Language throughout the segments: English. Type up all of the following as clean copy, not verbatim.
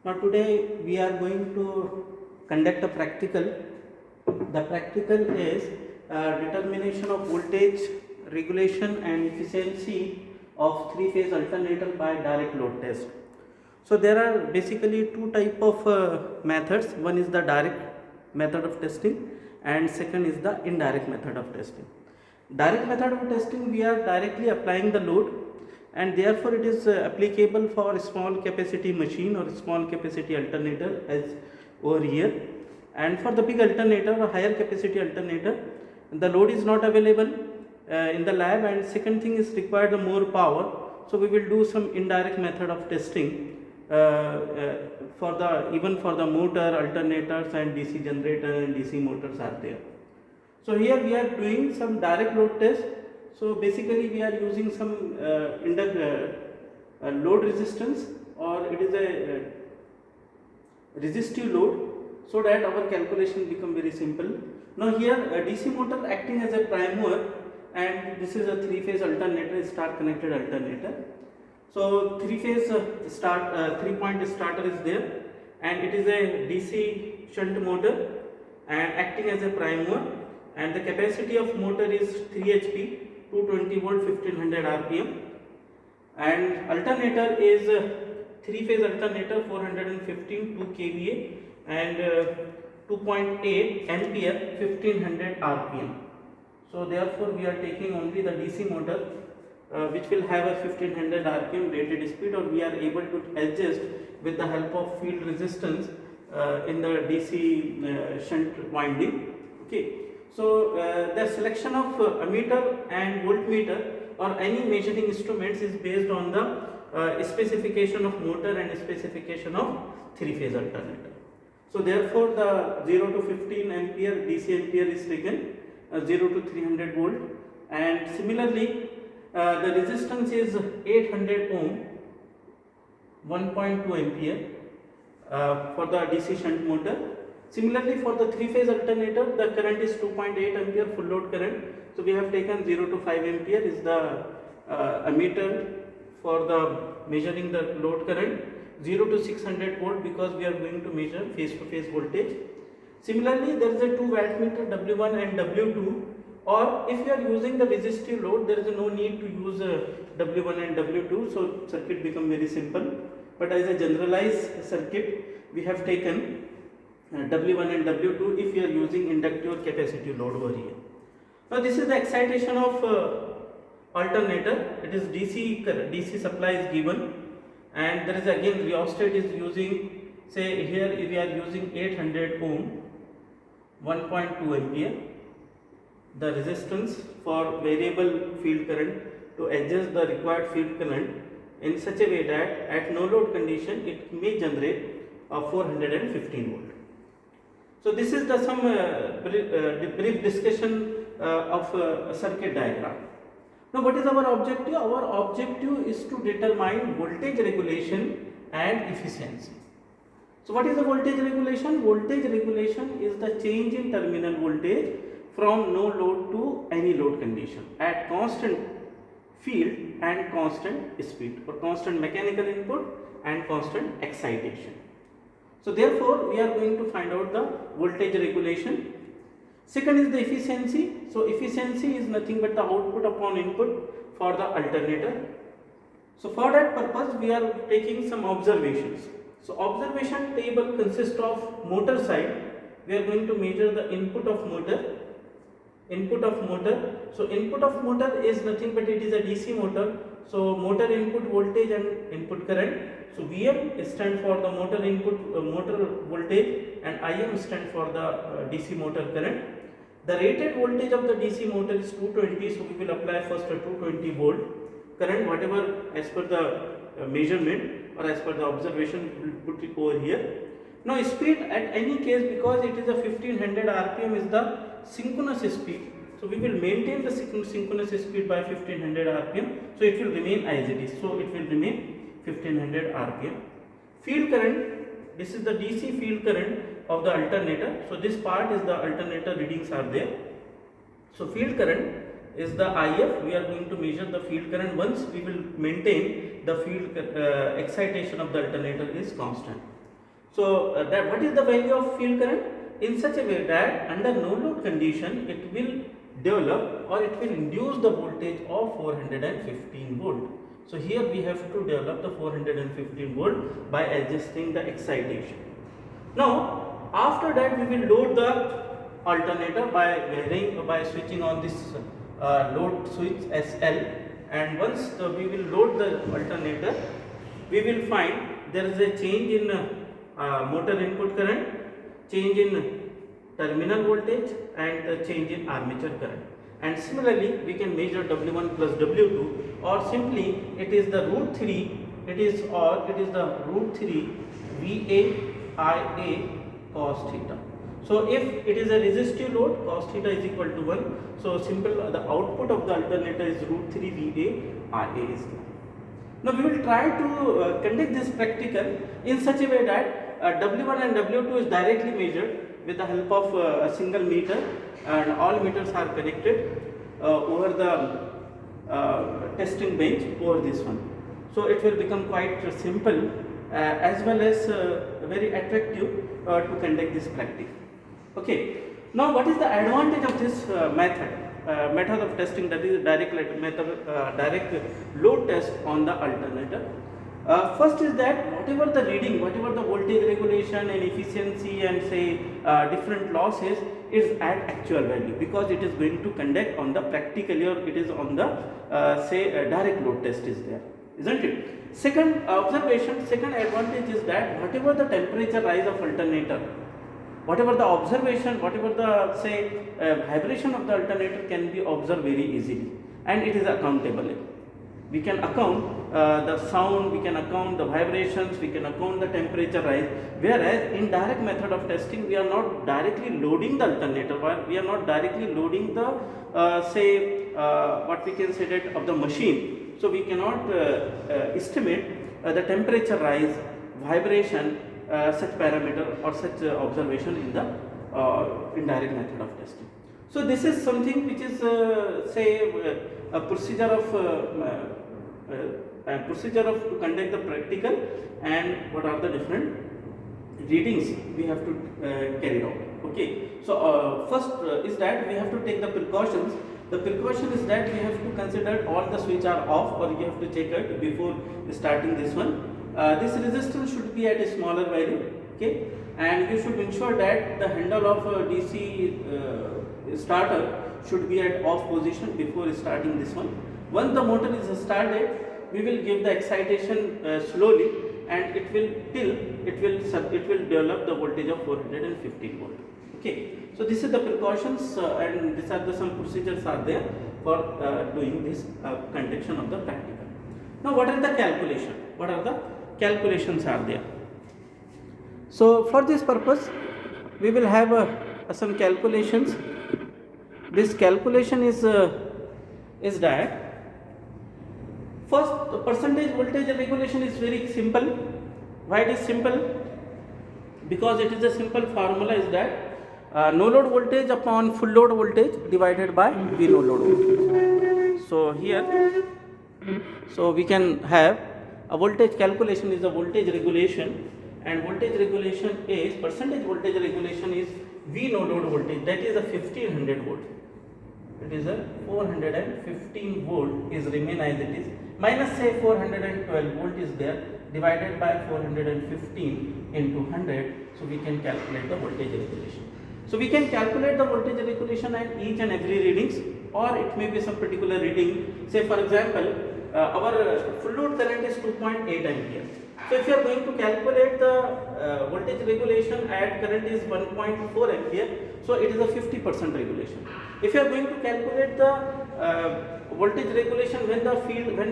Now today we are going to conduct a practical. The practical is determination of voltage regulation and efficiency of three-phase alternator by direct load test. So there are basically two type of methods. One is the direct method of testing and second is the indirect method of testing. Direct method of testing, we are directly applying the load and therefore it is applicable for small capacity machine or small capacity alternator as over here, and for the big alternator or higher capacity alternator the load is not available in the lab, and second thing is required more power. So we will do some indirect method of testing for the even for the motor, alternators and DC generator and DC motors are there. So here we are doing some direct load test. So basically we are using some load resistance, or it is a resistive load, so that our calculation become very simple. Now here a DC motor acting as a prime mover, and this is a three-phase alternator, star connected alternator. So three-phase three-point starter is there, and it is a DC shunt motor and acting as a prime mover, and the capacity of motor is 3 HP, 220 volt, 1500 RPM, and alternator is three-phase alternator, 415 2 kVA and 2.8 ampere, 1500 RPM. So therefore we are taking only the DC motor which will have a 1500 RPM rated speed, or we are able to adjust with the help of field resistance in the DC shunt winding. Okay. So the selection of ammeter and voltmeter or any measuring instruments is based on the specification of motor and specification of three-phase alternator. So therefore the 0 to 15 ampere DC ampere is taken, 0 to 300 volt, and similarly the resistance is 800 ohm, 1.2 ampere for the DC shunt motor. Similarly for the three-phase alternator the current is 2.8 ampere full load current. So we have taken 0 to 5 ampere is the ammeter for the measuring the load current, 0 to 600 volt because we are going to measure phase-to-phase voltage. Similarly there is a 2 wattmeter W1 and W2, or if you are using the resistive load there is no need to use W1 and W2, so circuit become very simple. But as a generalized circuit we have taken W1 and W2 if you are using inductive or capacitive load over here. Now this is the excitation of alternator. It is DC supply is given, and there is again rheostat is using, say here we are using 800 ohm, 1.2 ampere, the resistance for variable field current to adjust the required field current in such a way that at no load condition it may generate 415 volt. So this is the some brief discussion of circuit diagram. Now what is our objective? Our objective is to determine voltage regulation and efficiency. So what is the voltage regulation? Voltage regulation is the change in terminal voltage from no load to any load condition at constant field and constant speed, or constant mechanical input and constant excitation. So therefore we are going to find out the voltage regulation. Second is the efficiency. So efficiency is nothing but the output upon input for the alternator. So for that purpose we are taking some observations. So observation table consists of motor side. We are going to measure the input of motor. So input of motor is nothing but it is a DC motor. So motor input voltage and input current. So Vm stand for the motor input motor voltage, and Im stand for the DC motor current. The rated voltage of the DC motor is 220. So we will apply first a 220 volt current, whatever as per the measurement or as per the observation we will put it over here. Now speed at any case, because it is a 1500 RPM is the synchronous speed. So we will maintain the synchronous speed by 1500 RPM. So it will remain as it is. So it will remain 1500 RPM. Field current, this is the DC field current of the alternator. So this part is the alternator readings are there. So field current is the IF. We are going to measure the field current once we will maintain the field excitation of the alternator is constant. So that what is the value of field current? In such a way that under no load condition it will develop or it will induce the voltage of 415 volt. So here we have to develop the 415 volt by adjusting the excitation. Now after that we will load the alternator by switching on this load switch SL, and once we will load the alternator, we will find there is a change in motor input current, change in terminal voltage and the change in armature current. And similarly we can measure W1 plus W2, or simply it is the root 3, it is the root 3 VA IA cos theta. So if it is a resistive load, cos theta is equal to 1. So simple, the output of the alternator is root 3 VA IA is given. Now we will try to conduct this practical in such a way that W1 and W2 is directly measured with the help of a single meter, and all meters are connected over the testing bench over this one. So it will become quite simple as well as very attractive to conduct this practice. Okay. Now what is the advantage of this method of testing, that is direct load test on the alternator? First is that whatever the reading, whatever the voltage regulation and efficiency and say different losses is at actual value, because it is going to conduct on the practically, or it is on the direct load test is there, isn't it? Second observation, second advantage is that whatever the temperature rise of alternator, whatever the observation, whatever the vibration of the alternator can be observed very easily, and it is accountable. We can account the sound, we can account the vibrations, we can account the temperature rise, whereas in direct method of testing we are not directly loading the alternator, we are not directly loading the what we can say that of the machine. So we cannot estimate the temperature rise, vibration, such parameter or such observation in the indirect method of testing. So this is something which is a procedure of to conduct the practical, and what are the different readings we have to carry out. Okay. So first is that we have to take the precautions. The precaution is that we have to consider all the switch are off, or you have to check it before starting this one. This resistance should be at a smaller value, okay, and you should ensure that the handle of DC starter should be at off position before starting this one. Once the motor is started, we will give the excitation slowly, and it will develop the voltage of 415 volt. Okay, so this is the precautions, and these are some procedures are there for doing this conduction of the practical. Now, what are the calculation? What are the calculations are there? So for this purpose we will have some calculations. This calculation is that first, the percentage voltage regulation is very simple. Why it is simple? Because it is a simple formula is that no load voltage upon full load voltage divided by V no load voltage. So here, so we can have a voltage calculation is a voltage regulation, and voltage regulation is percentage voltage regulation is V no load voltage, that is a 1500 volt. It is a 415 volt is remain as it is, minus say 412 volt is there, divided by 415 into 100. So we can calculate the voltage regulation. So we can calculate the voltage regulation at each and every readings, or it may be some particular reading. Say for example, our full load current is 2.8 ampere. So if you are going to calculate the voltage regulation at current is 1.4 ampere, so it is a 50% regulation. If you are going to calculate the voltage regulation when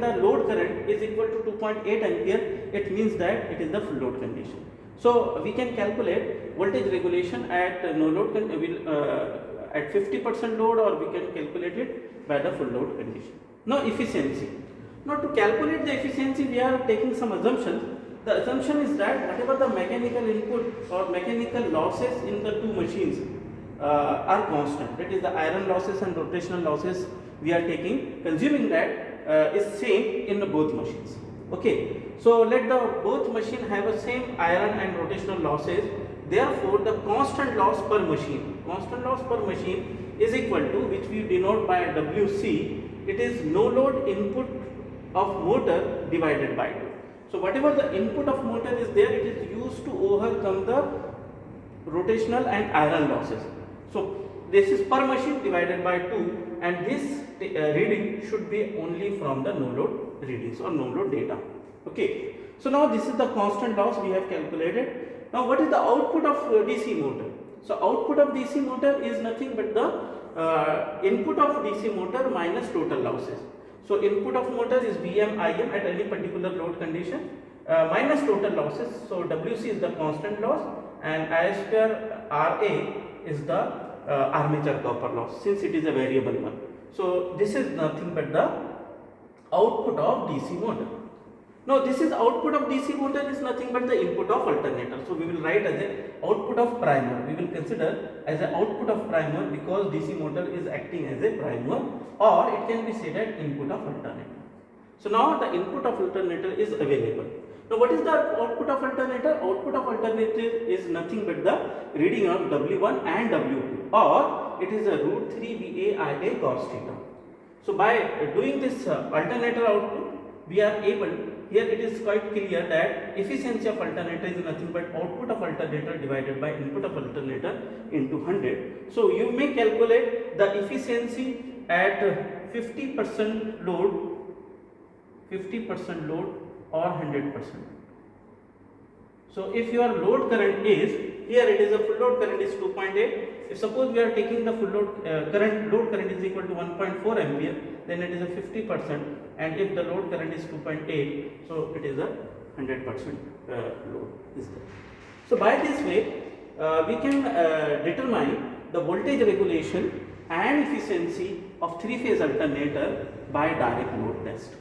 the load current is equal to 2.8 ampere, it means that it is the full load condition. So we can calculate voltage regulation at no load at 50% load, or we can calculate it by the full load condition. Now efficiency. Now to calculate the efficiency, we are taking some assumptions. The assumption is that whatever the mechanical input or mechanical losses in the two machines are constant, that is the iron losses and rotational losses we are taking, consuming that is same in both machines. Okay, so let the both machine have a same iron and rotational losses. Therefore, the constant loss per machine is equal to, which we denote by WC. It is no load input of motor divided by 2. So whatever the input of motor is there, it is used to overcome the rotational and iron losses. So this is per machine divided by 2, and this reading should be only from the no load readings or no load data. Okay. So now this is the constant loss we have calculated. Now what is the output of DC motor? So output of DC motor is nothing but the input of DC motor minus total losses. So input of motor is Vm Im at any particular load condition minus total losses. So Wc is the constant loss and I square Ra is the armature copper loss, since it is a variable one. So this is nothing but the output of DC motor. Now this is output of DC motor is nothing but the input of alternator. So we will write as a output of primer. We will consider as a output of primer because DC motor is acting as a primer, or it can be said as input of alternator. So now the input of alternator is available. Now what is the output of alternator? Output of alternator is nothing but the reading of W1 and W2, or it is a root 3 VA IA cos theta. So by doing this alternator output, we are able, here it is quite clear that efficiency of alternator is nothing but output of alternator divided by input of alternator into 100. So you may calculate the efficiency at 50% load or 100%. So if your load current is, here it is a full load current is 2.8. If suppose we are taking the full load load current is equal to 1.4 ampere, then it is a 50%, and if the load current is 2.8, so it is a 100% load is there. So by this way we can determine the voltage regulation and efficiency of three-phase alternator by direct load test.